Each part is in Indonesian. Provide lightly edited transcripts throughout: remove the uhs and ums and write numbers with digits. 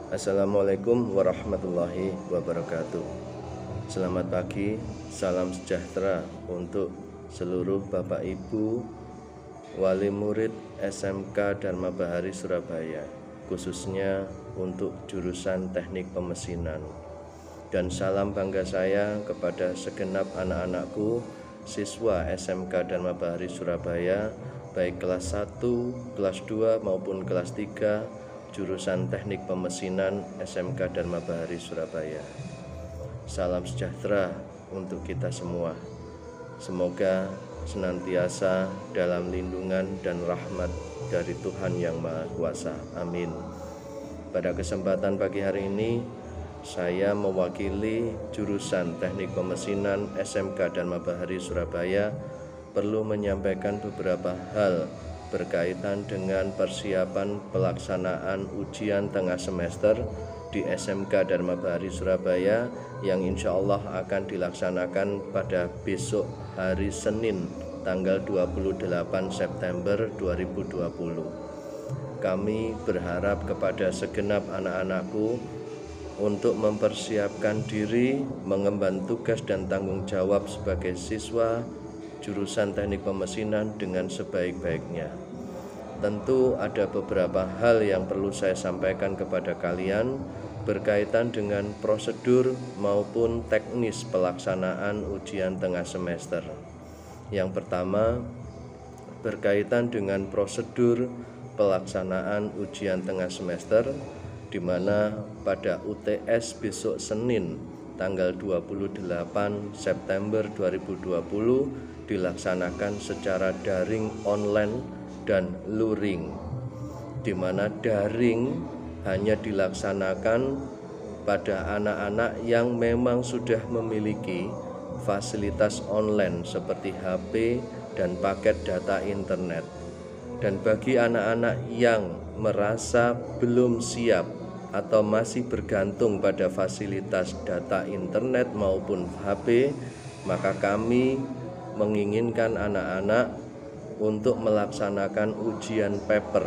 Assalamualaikum warahmatullahi wabarakatuh. Selamat pagi, salam sejahtera untuk seluruh Bapak Ibu wali murid SMK Dharma Bahari Surabaya, khususnya untuk jurusan Teknik Pemesinan. Dan salam bangga saya kepada segenap anak-anakku siswa SMK Dharma Bahari Surabaya, baik kelas 1, kelas 2 maupun kelas 3 jurusan Teknik Pemesinan SMK Dharma Bahari Surabaya. Salam sejahtera untuk kita semua. Semoga senantiasa dalam lindungan dan rahmat dari Tuhan Yang Maha Kuasa. Amin. Pada kesempatan pagi hari ini, saya mewakili jurusan Teknik Pemesinan SMK Dharma Bahari Surabaya perlu menyampaikan beberapa hal berkaitan dengan persiapan pelaksanaan ujian tengah semester di SMK Dharma Bahari Surabaya yang insya Allah akan dilaksanakan pada besok hari Senin tanggal 28 September 2020. Kami berharap kepada segenap anak-anakku untuk mempersiapkan diri, mengemban tugas dan tanggung jawab sebagai siswa jurusan Teknik Pemesinan dengan sebaik-baiknya. Tentu ada beberapa hal yang perlu saya sampaikan kepada kalian berkaitan dengan prosedur maupun teknis pelaksanaan ujian tengah semester. Yang pertama, berkaitan dengan prosedur pelaksanaan ujian tengah semester, di mana pada UTS besok Senin tanggal 28 September 2020 dilaksanakan secara daring, online, dan luring, di mana daring hanya dilaksanakan pada anak-anak yang memang sudah memiliki fasilitas online seperti HP dan paket data internet. Dan bagi anak-anak yang merasa belum siap atau masih bergantung pada fasilitas data internet maupun HP, maka kami menginginkan anak-anak untuk melaksanakan ujian paper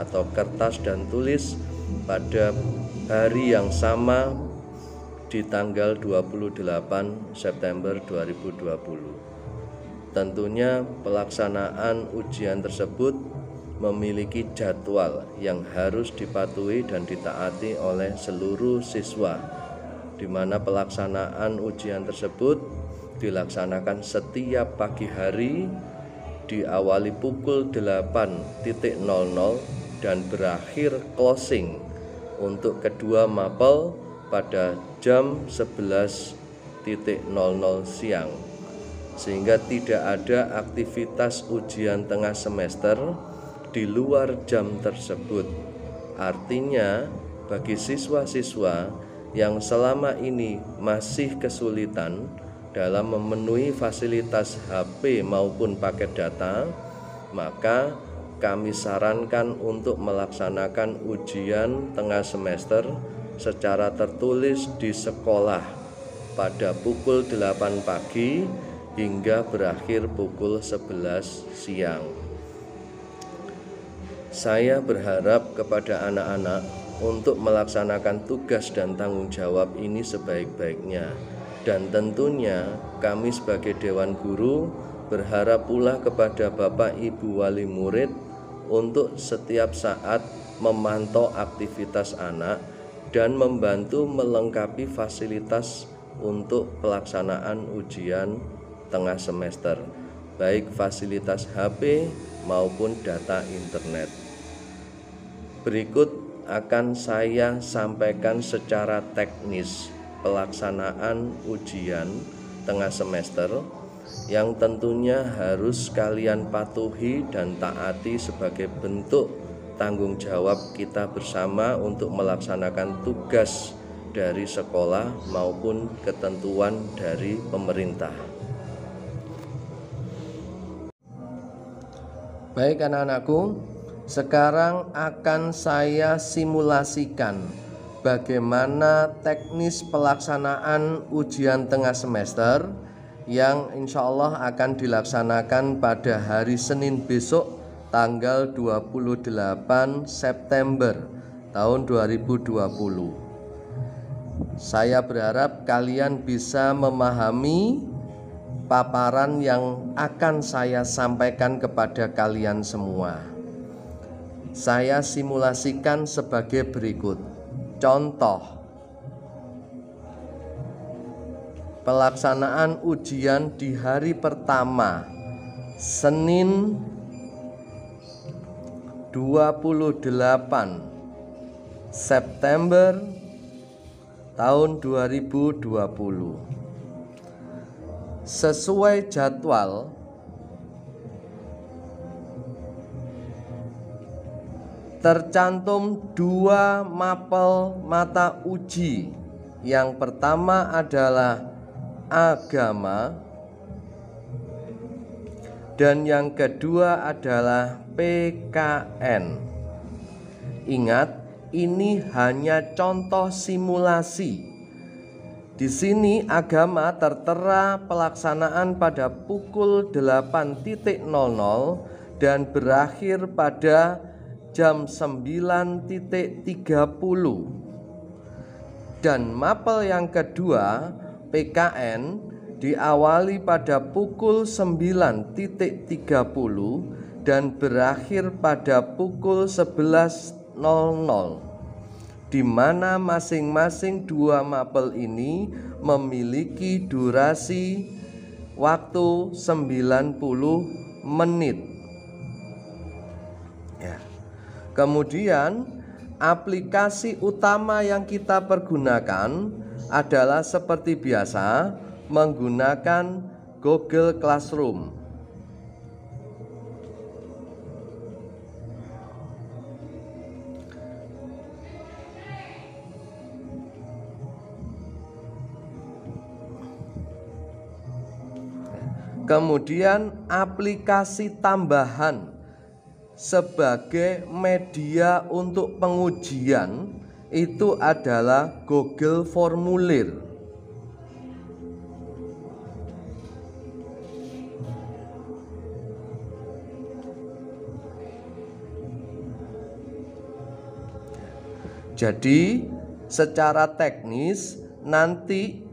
atau kertas dan tulis pada hari yang sama di tanggal 28 September 2020. Tentunya pelaksanaan ujian tersebut memiliki jadwal yang harus dipatuhi dan ditaati oleh seluruh siswa, di mana pelaksanaan ujian tersebut dilaksanakan setiap pagi hari, diawali pukul 8.00 dan berakhir closing untuk kedua mapel pada jam 11.00 siang, sehingga tidak ada aktivitas ujian tengah semester di luar jam tersebut. Artinya bagi siswa-siswa yang selama ini masih kesulitan dalam memenuhi fasilitas HP maupun paket data, maka kami sarankan untuk melaksanakan ujian tengah semester secara tertulis di sekolah pada pukul 8 pagi hingga berakhir pukul 11 siang. Saya berharap kepada anak-anak untuk melaksanakan tugas dan tanggung jawab ini sebaik-baiknya. Dan tentunya kami sebagai Dewan Guru berharap pula kepada Bapak Ibu wali murid untuk setiap saat memantau aktivitas anak dan membantu melengkapi fasilitas untuk pelaksanaan ujian tengah semester, baik fasilitas HP maupun data internet. Berikut akan saya sampaikan secara teknis pelaksanaan ujian tengah semester yang tentunya harus kalian patuhi dan taati sebagai bentuk tanggung jawab kita bersama untuk melaksanakan tugas dari sekolah maupun ketentuan dari pemerintah. Baik anak-anakku, sekarang akan saya simulasikan bagaimana teknis pelaksanaan ujian tengah semester yang insya Allah akan dilaksanakan pada hari Senin besok tanggal 28 September tahun 2020. Saya berharap kalian bisa memahami paparan yang akan saya sampaikan kepada kalian semua. Saya simulasikan sebagai berikut. Contoh, pelaksanaan ujian di hari pertama, Senin 28 September tahun 2020. Sesuai jadwal, tercantum 2 mapel mata uji. Yang pertama adalah agama dan yang kedua adalah PKN. Ingat, ini hanya contoh simulasi. Di sini agama tertera pelaksanaan pada pukul 8.00 dan berakhir pada jam 9.30. Dan mapel yang kedua, PKN, diawali pada pukul 9.30 dan berakhir pada pukul 11.00. Di mana masing-masing 2 mapel ini memiliki durasi waktu 90 menit. Ya. Kemudian aplikasi utama yang kita pergunakan adalah seperti biasa menggunakan Google Classroom. Kemudian aplikasi tambahan sebagai media untuk pengujian itu adalah Google Formulir. Jadi secara teknis nanti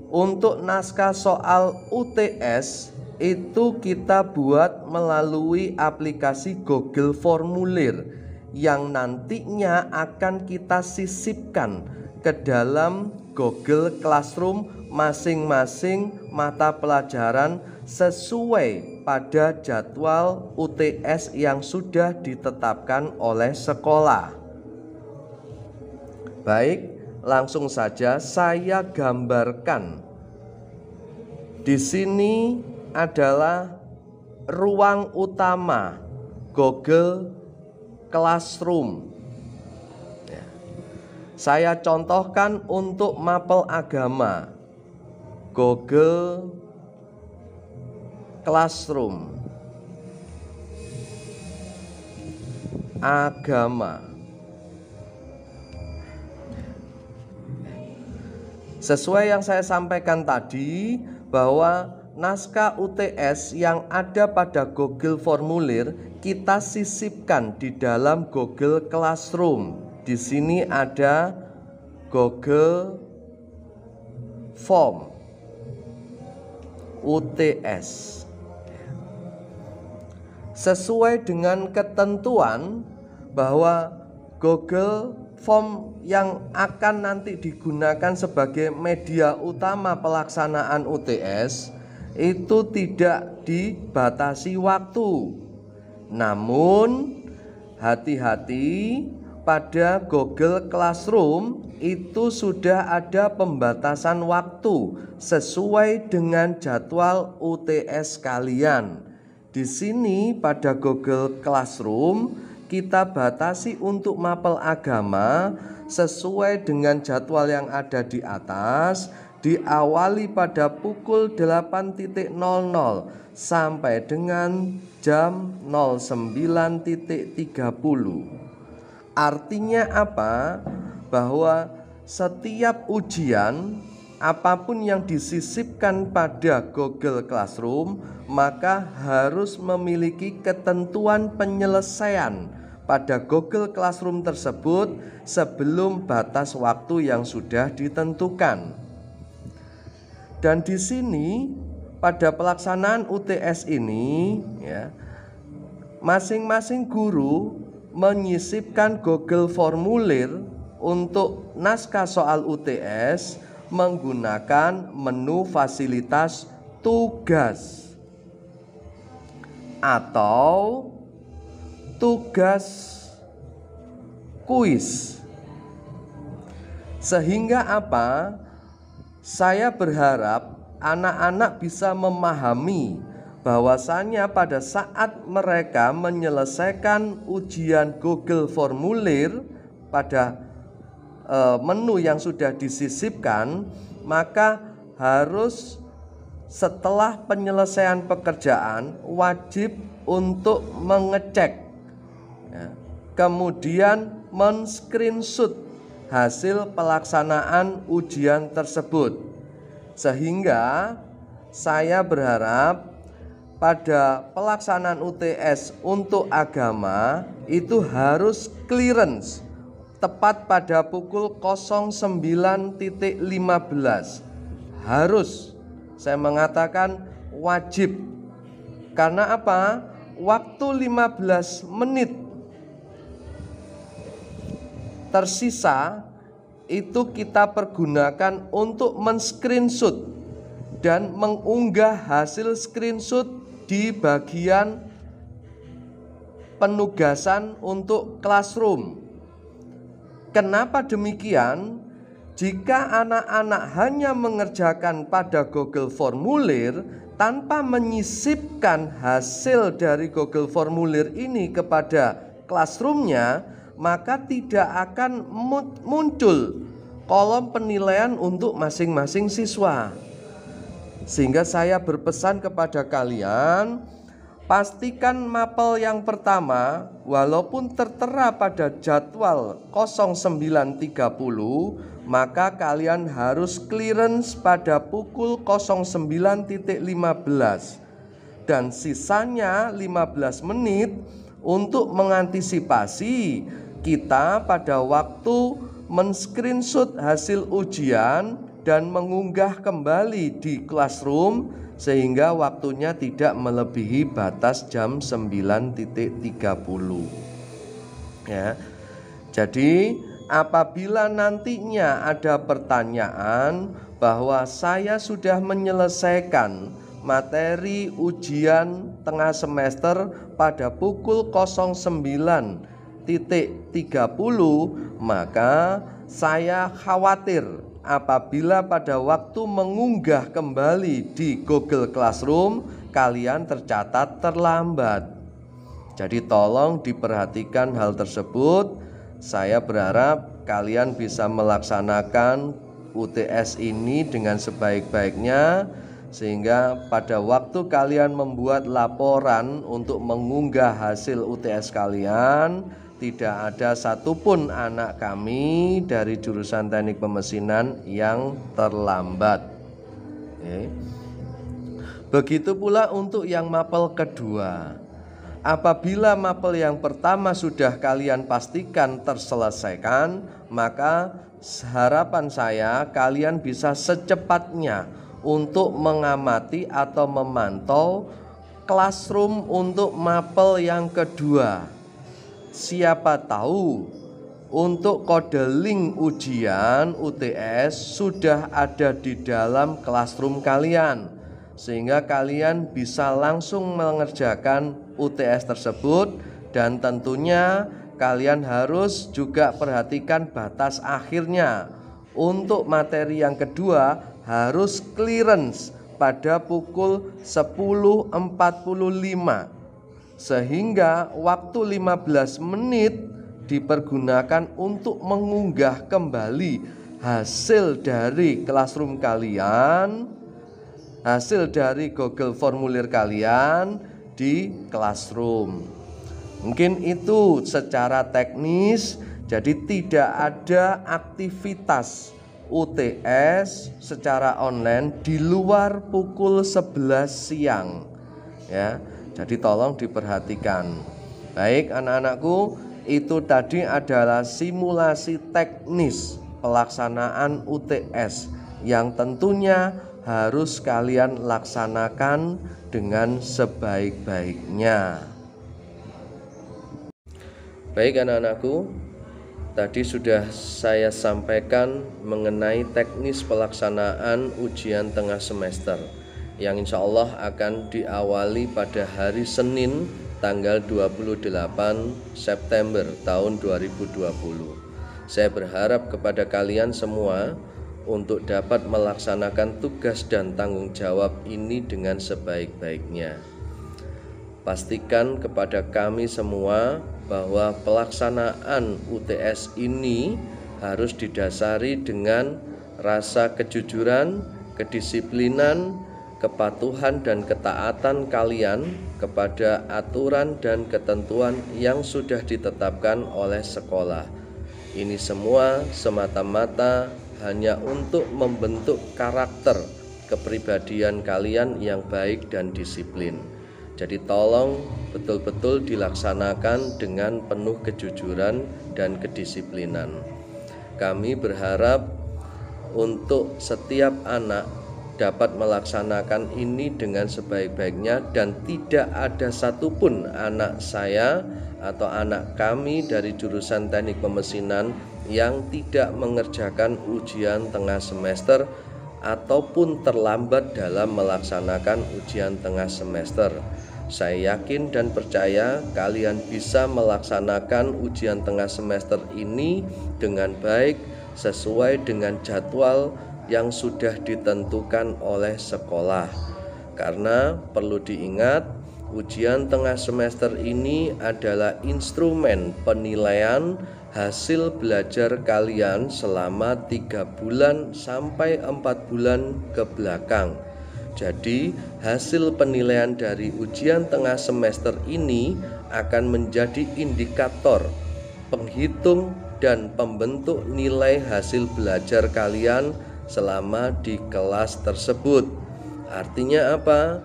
untuk naskah soal UTS itu kita buat melalui aplikasi Google Formulir yang nantinya akan kita sisipkan ke dalam Google Classroom masing-masing mata pelajaran sesuai pada jadwal UTS yang sudah ditetapkan oleh sekolah. Baik, langsung saja saya gambarkan. Di sini adalah ruang utama Google Classroom. Ya. Saya contohkan untuk mapel agama, Google Classroom agama. Sesuai yang saya sampaikan tadi, bahwa naskah UTS yang ada pada Google Formulir kita sisipkan di dalam Google Classroom. Di sini ada Google Form UTS. Sesuai dengan ketentuan bahwa Google Form yang akan nanti digunakan sebagai media utama pelaksanaan UTS itu tidak dibatasi waktu. Namun hati-hati, pada Google Classroom itu sudah ada pembatasan waktu sesuai dengan jadwal UTS kalian. Di sini pada Google Classroom kita batasi untuk mapel agama sesuai dengan jadwal yang ada di atas, diawali pada pukul 8.00 sampai dengan jam 09.30. Artinya apa? Bahwa setiap ujian apapun yang disisipkan pada Google Classroom maka harus memiliki ketentuan penyelesaian pada Google Classroom tersebut sebelum batas waktu yang sudah ditentukan. Dan di sini pada pelaksanaan UTS ini ya, masing-masing guru menyisipkan Google Formulir untuk naskah soal UTS menggunakan menu fasilitas tugas atau tugas kuis. Sehingga apa? Saya berharap anak-anak bisa memahami bahwasannya pada saat mereka menyelesaikan ujian Google Formulir pada menu yang sudah disisipkan, maka harus setelah penyelesaian pekerjaan wajib untuk mengecek ya, kemudian men-screenshot hasil pelaksanaan ujian tersebut. Sehingga saya berharap pada pelaksanaan UTS untuk agama itu harus clearance tepat pada pukul 09.15. Harus, saya mengatakan wajib. Karena apa? Waktu 15 menit tersisa itu kita pergunakan untuk men-screenshot dan mengunggah hasil screenshot di bagian penugasan untuk Classroom. Kenapa demikian? Jika anak-anak hanya mengerjakan pada Google Formulir tanpa menyisipkan hasil dari Google Formulir ini kepada Classroom-nya, maka tidak akan muncul kolom penilaian untuk masing-masing siswa. Sehingga saya berpesan kepada kalian, pastikan mapel yang pertama walaupun tertera pada jadwal 09.30, maka kalian harus clearance pada pukul 09.15 dan sisanya 15 menit untuk mengantisipasi kita pada waktu men-screenshot hasil ujian dan mengunggah kembali di Classroom sehingga waktunya tidak melebihi batas jam 9.30 ya. Jadi apabila nantinya ada pertanyaan bahwa saya sudah menyelesaikan materi ujian tengah semester pada pukul 09.30, maka saya khawatir apabila pada waktu mengunggah kembali di Google Classroom kalian tercatat terlambat. Jadi tolong diperhatikan hal tersebut. Saya berharap kalian bisa melaksanakan UTS ini dengan sebaik-baiknya, sehingga pada waktu kalian membuat laporan untuk mengunggah hasil UTS kalian, tidak ada satupun anak kami dari jurusan teknik pemesinan yang terlambat. Begitu pula untuk yang mapel kedua. Apabila mapel yang pertama sudah kalian pastikan terselesaikan, maka harapan saya kalian bisa secepatnya untuk mengamati atau memantau Classroom untuk mapel yang kedua. Siapa tahu untuk kode link ujian UTS sudah ada di dalam Classroom kalian, sehingga kalian bisa langsung mengerjakan UTS tersebut. Dan tentunya kalian harus juga perhatikan batas akhirnya. Untuk materi yang kedua harus clearance pada pukul 10.45, sehingga waktu 15 menit dipergunakan untuk mengunggah kembali hasil dari Classroom kalian, hasil dari Google Formulir kalian di Classroom. Mungkin itu secara teknis. Jadi tidak ada aktivitas UTS secara online di luar pukul 11 siang ya. Jadi tolong diperhatikan. Baik anak-anakku, Itu tadi adalah simulasi teknis pelaksanaan UTS yang tentunya harus kalian laksanakan dengan sebaik-baiknya. Baik anak-anakku, tadi sudah saya sampaikan mengenai teknis pelaksanaan ujian tengah semester yang insya Allah akan diawali pada hari Senin tanggal 28 September tahun 2020. Saya berharap kepada kalian semua untuk dapat melaksanakan tugas dan tanggung jawab ini dengan sebaik-baiknya. Pastikan kepada kami semua bahwa pelaksanaan UTS ini harus didasari dengan rasa kejujuran, kedisiplinan, kepatuhan dan ketaatan kalian kepada aturan dan ketentuan yang sudah ditetapkan oleh sekolah. Ini semua semata-mata hanya untuk membentuk karakter kepribadian kalian yang baik dan disiplin. Jadi tolong betul-betul dilaksanakan dengan penuh kejujuran dan kedisiplinan. Kami berharap untuk setiap anak dapat melaksanakan ini dengan sebaik-baiknya dan tidak ada satupun anak saya atau anak kami dari jurusan teknik pemesinan yang tidak mengerjakan ujian tengah semester ataupun terlambat dalam melaksanakan ujian tengah semester. Saya yakin dan percaya kalian bisa melaksanakan ujian tengah semester ini dengan baik sesuai dengan jadwal yang sudah ditentukan oleh sekolah. Karena perlu diingat, ujian tengah semester ini adalah instrumen penilaian hasil belajar kalian selama 3 bulan sampai 4 bulan ke belakang. Jadi hasil penilaian dari ujian tengah semester ini akan menjadi indikator penghitung dan pembentuk nilai hasil belajar kalian selama di kelas tersebut. Artinya apa?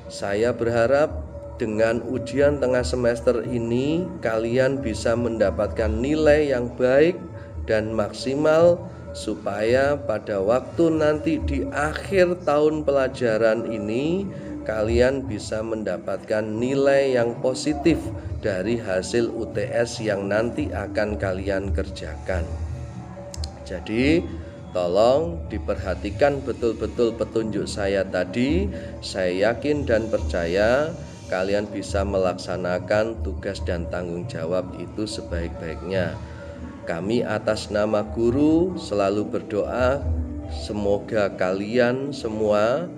Saya berharap dengan ujian tengah semester ini kalian bisa mendapatkan nilai yang baik dan maksimal supaya pada waktu nanti di akhir tahun pelajaran ini kalian bisa mendapatkan nilai yang positif dari hasil UTS yang nanti akan kalian kerjakan. Jadi tolong diperhatikan betul-betul petunjuk saya tadi. Saya yakin dan percaya kalian bisa melaksanakan tugas dan tanggung jawab itu sebaik-baiknya. Kami atas nama guru selalu berdoa semoga kalian semua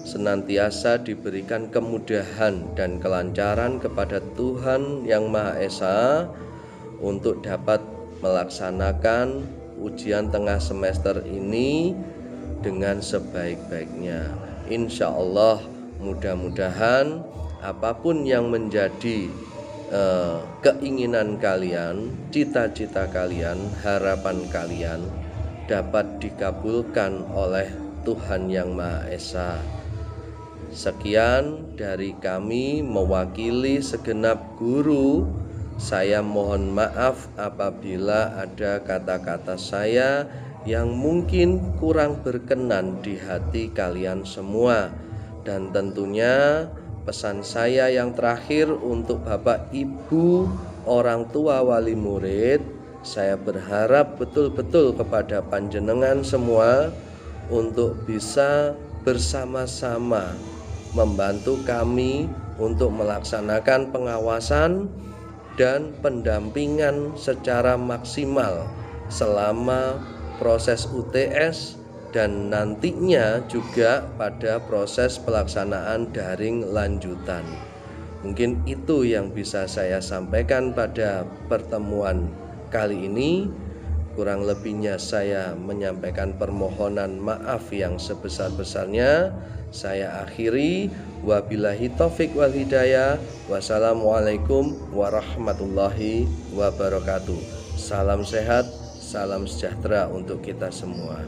senantiasa diberikan kemudahan dan kelancaran kepada Tuhan Yang Maha Esa untuk dapat melaksanakan ujian tengah semester ini dengan sebaik-baiknya. Insya Allah mudah-mudahan apapun yang menjadi keinginan kalian, cita-cita kalian, harapan kalian dapat dikabulkan oleh Tuhan Yang Maha Esa. Sekian dari kami mewakili segenap guru. Saya mohon maaf apabila ada kata-kata saya yang mungkin kurang berkenan di hati kalian semua. Dan tentunya pesan saya yang terakhir untuk Bapak Ibu orang tua wali murid, saya berharap betul-betul kepada panjenengan semua untuk bisa bersama-sama membantu kami untuk melaksanakan pengawasan dan pendampingan secara maksimal selama proses UTS dan nantinya juga pada proses pelaksanaan daring lanjutan. Mungkin itu yang bisa saya sampaikan pada pertemuan kali ini. Kurang lebihnya saya menyampaikan permohonan maaf yang sebesar-besarnya. Saya akhiri, wabillahi taufik wal hidayah. Wassalamualaikum warahmatullahi wabarakatuh. Salam sehat, salam sejahtera untuk kita semua.